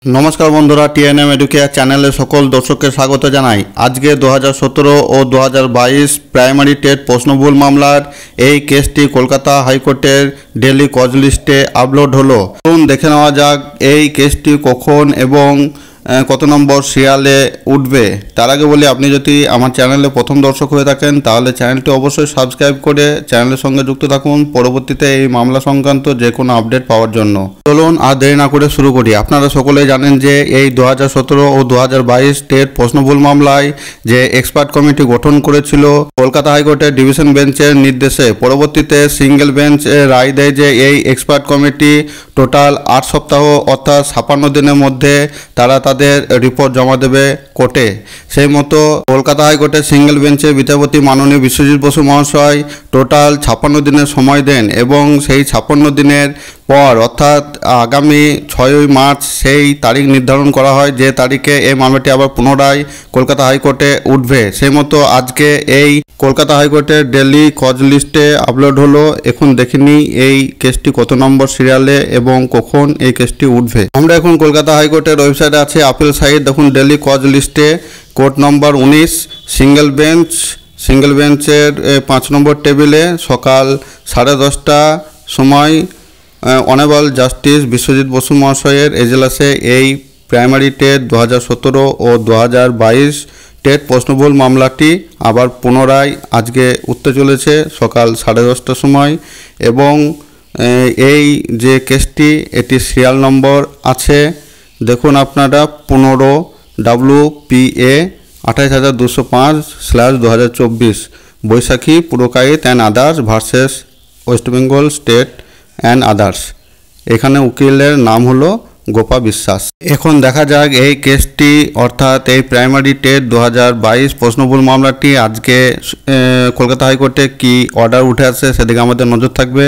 नमस्कार बंधुरा TNM Educare channel सकल दर्शक के स्वागत जानाई। आज के 2017 और 2022 प्राइमारि टेट प्रश्नबहुल मामलार এই কেসটি কলকাতা হাইকোর্টের ডেলি কজ লিস্টে আপলোড হলো। দেখে নেওয়া যাক এই কেসটি কখন এবং কত নম্বর সিরিয়ালে উঠবে। তার আগে বলি, আপনি যদি আমার চ্যানেলে প্রথম দর্শক হয়ে থাকেন তাহলে চ্যানেলটি অবশ্যই সাবস্ক্রাইব করে চ্যানেলের সঙ্গে যুক্ত থাকুন পরবর্তীতে এই মামলা সংক্রান্ত যে কোনো আপডেট পাওয়ার জন্য। চলুন আর দেরি না করে শুরু করি। আপনারা সকলেই জানেন যে এই 2017 ও 2022 টেট প্রশ্নবহুল মামলায় যে এক্সপার্ট কমিটি গঠন করেছিল কলকাতা হাইকোর্টের ডিভিশন বেঞ্চের নির্দেশে, পরবর্তীতে সিঙ্গেল বেঞ্চ রায় দেয় যে এই এক্সপার্ট কমিটি টোটাল 8 সপ্তাহ অর্থাৎ 56 দিনের মধ্যে তারা তাদের রিপোর্ট জমা দেবে কোর্টে। সেই মতো কলকাতা হাইকোর্টের সিঙ্গেল বেঞ্চে বিচারপতি মাননীয় বিশ্বজিৎ বসু মহাশয় টোটাল 56 দিনের সময় দেন এবং সেই 56 দিনের পর অর্থাৎ আগামী 6 মার্চ সেই তারিখ নির্ধারণ করা হয় যে তারিখে এই মামলাটি আবার পুনরায় কলকাতা হাইকোর্টে উঠবে। সেই মতো আজকে এই কলকাতা হাইকোর্টের ডেলি কজ লিস্টে আপলোড হলো। এখন দেখিনি এই কেসটি কত নম্বর সিরিয়ালে এবং কখন এই কেসটি উঠবে। আমরা এখন কলকাতা হাইকোর্টের ওয়েবসাইটে আছে আপিল সাইট, দেখুন ডেলি কজ লিস্টে কোর্ট নম্বর 19 সিঙ্গেল বেঞ্চের 5 নম্বর টেবিলে সকাল 10:30 সময় অনারেবল জাস্টিস বিশ্বজিৎ বসু মহাশয়ের এজলাসে এই প্রাইমারি টেট 2017 ও 2022 টেট প্রশ্নবহুল মামলাটি আবার পুনরায় আজকে উঠতে চলেছে সকাল 10:30 সময়। এবং এই যে কেসটি এটি সিরিয়াল নম্বর আছে, দেখুন আপনারা 15 WPA 28205/2024 Baishakhi Purkait and others versus West Bengal state and others. এখানে উকিলের নাম হলো গোপা বিশ্বাস। এখন দেখা যাক এই কেসটি অর্থাৎ এই প্রাইমারি টেট 2022 প্রশ্নবহুল মামলাটি আজকে কলকাতা হাইকোর্টে কি অর্ডার উঠে আসে সেদিকে আমাদের নজর থাকবে।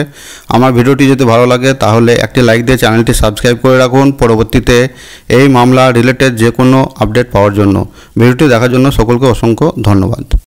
আমার ভিডিওটি যদি ভালো লাগে তাহলে একটি লাইক দিয়ে চ্যানেলটি সাবস্ক্রাইব করে রাখুন পরবর্তীতে এই মামলা রিলেটেড যে কোনো আপডেট পাওয়ার জন্য। ভিডিওটি দেখার জন্য সকলকে অসংখ্য ধন্যবাদ।